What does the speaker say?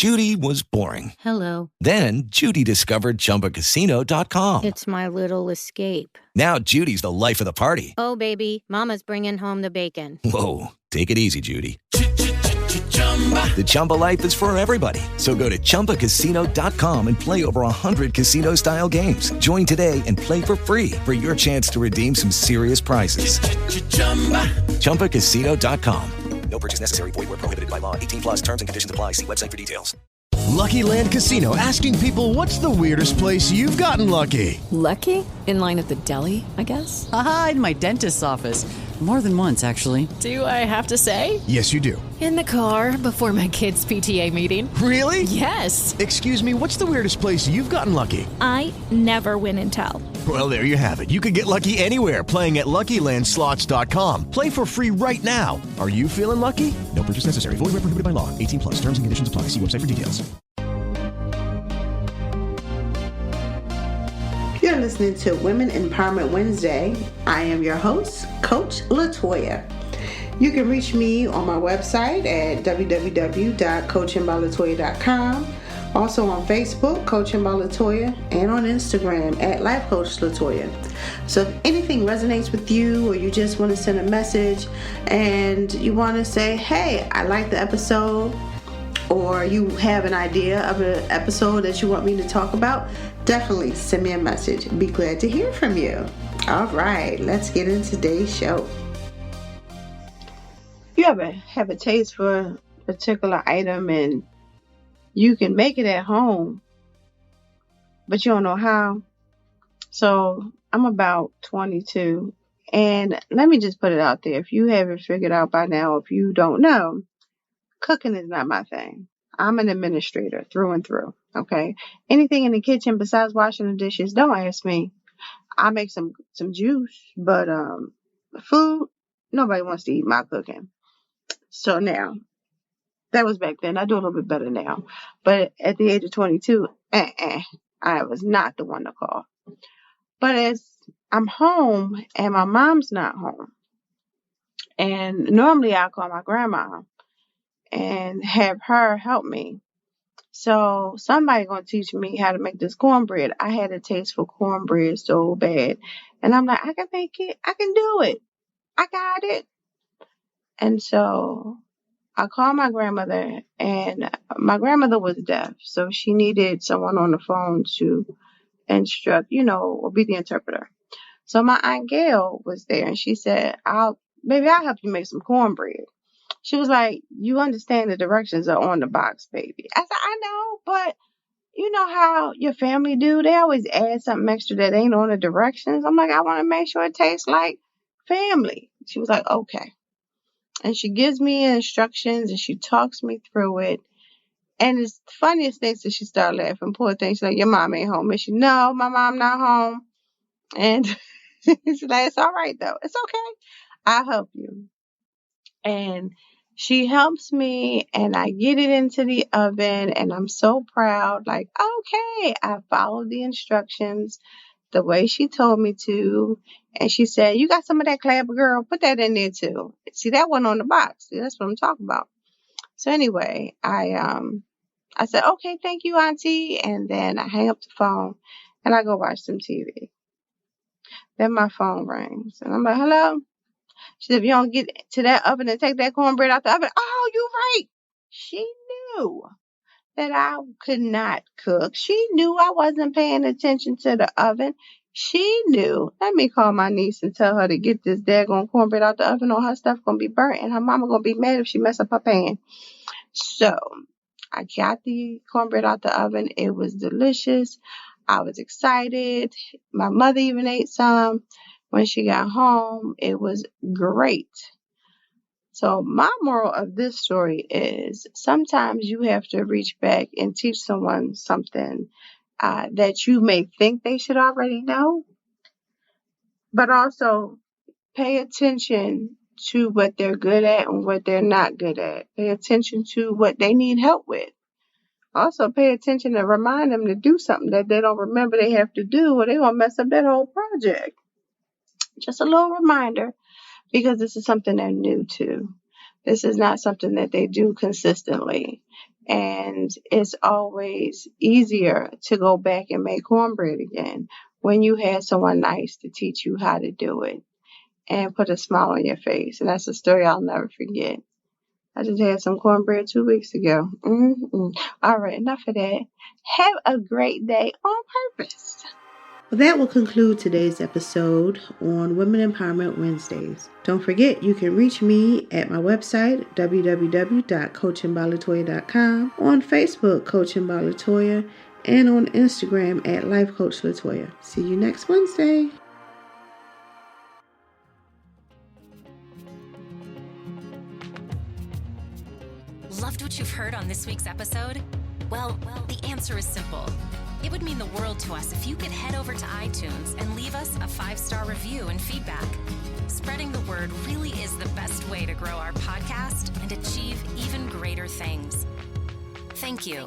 Judy was boring. Hello. Then Judy discovered ChumbaCasino.com. It's my little escape. Now Judy's the life of the party. Oh, baby, mama's bringing home the bacon. Whoa, take it easy, Judy. The Chumba life is for everybody. So go to ChumbaCasino.com and play over 100 casino-style games. Join today and play for free for your chance to redeem some serious prizes. ChumbaCasino.com. No purchase necessary. Void where prohibited by law. 18 plus terms and conditions apply. See website for details. Lucky Land Casino, asking people, what's the weirdest place you've gotten lucky? Lucky? In line at the deli, I guess? Aha, in my dentist's office. More than once, actually. Do I have to say? Yes, you do. In the car before my kids' PTA meeting. Really? Yes. Excuse me, what's the weirdest place you've gotten lucky? I never win and tell. Well, there you have it. You can get lucky anywhere, playing at LuckyLandSlots.com. Play for free right now. Are you feeling lucky? No purchase necessary. Void where prohibited by law. 18 plus. Terms and conditions apply. See website for details. You're listening to Women Empowerment Wednesday. I am your host, Coach Latoya. You can reach me on my website at www.coachingbylatoya.com. Also on Facebook, Coaching by Latoya, and on Instagram at Life Coach Latoya. So if anything resonates with you, or you just want to send a message and you want to say, hey, I like the episode, or you have an idea of an episode that you want me to talk about, definitely send me a message. Be glad to hear from you. All right, let's get into today's show. You ever have a taste for a particular item and you can make it at home, but you don't know how? So I'm about 22, and let me just put it out there. If you haven't figured out by now, if you don't know, cooking is not my thing. I'm an administrator through and through, okay? Anything in the kitchen besides washing the dishes, don't ask me. I make some juice, but food, nobody wants to eat my cooking. So now, that was back then. I do a little bit better now. But at the age of 22, I was not the one to call. But as I'm home and my mom's not home, and normally I call my grandma and have her help me. So somebody gonna teach me how to make this cornbread. I had a taste for cornbread so bad. And I'm like, I can make it. I can do it. I got it. And so I called my grandmother, and my grandmother was deaf, so she needed someone on the phone to instruct, or be the interpreter. So my Aunt Gail was there, and she said, I'll help you make some cornbread. She was like, you understand the directions are on the box, baby. I said, I know, but you know how your family do? They always add something extra that ain't on the directions. I'm like, I want to make sure it tastes like family. She was like, okay. And she gives me instructions and she talks me through it. And it's the funniest thing that she started laughing. Poor thing. She's like, your mom ain't home. And she, no, my mom not home. And she's like, it's all right though. It's okay. I'll help you. And she helps me and I get it into the oven and I'm so proud. Like, okay, I followed the instructions the way she told me to. And she said, you got some of that Clabber girl? Put that in there too. See, that one on the box. See, that's what I'm talking about. So anyway, I said, okay, thank you, Auntie. And then I hang up the phone and I go watch some TV. Then my phone rings and I'm like, hello? She said, if you don't get to that oven and take that cornbread out the oven. Oh, you're right. She knew that I could not cook. She knew I wasn't paying attention to the oven. She knew. Let me call my niece and tell her to get this daggone cornbread out the oven or her stuff going to be burnt and her mama going to be mad if she mess up her pan. So I got the cornbread out the oven. It was delicious. I was excited. My mother even ate some. When she got home, it was great. So my moral of this story is sometimes you have to reach back and teach someone something that you may think they should already know, but also pay attention to what they're good at and what they're not good at. Pay attention to what they need help with. Also pay attention and remind them to do something that they don't remember they have to do or they're going to mess up that whole project. Just a little reminder, because this is something they're new to. This is not something that they do consistently. And it's always easier to go back and make cornbread again when you had someone nice to teach you how to do it and put a smile on your face. And that's a story I'll never forget. I just had some cornbread 2 weeks ago. All right, enough of that. Have a great day on purpose. Well, that will conclude today's episode on Women Empowerment Wednesdays. Don't forget, you can reach me at my website, www.coachingbylatoya.com, on Facebook, Coaching by Latoya, and on Instagram at Life Coach Latoya. See you next Wednesday. Loved what you've heard on this week's episode? Well, the answer is simple. It would mean the world to us if you could head over to iTunes and leave us a 5-star review and feedback. Spreading the word really is the best way to grow our podcast and achieve even greater things. Thank you.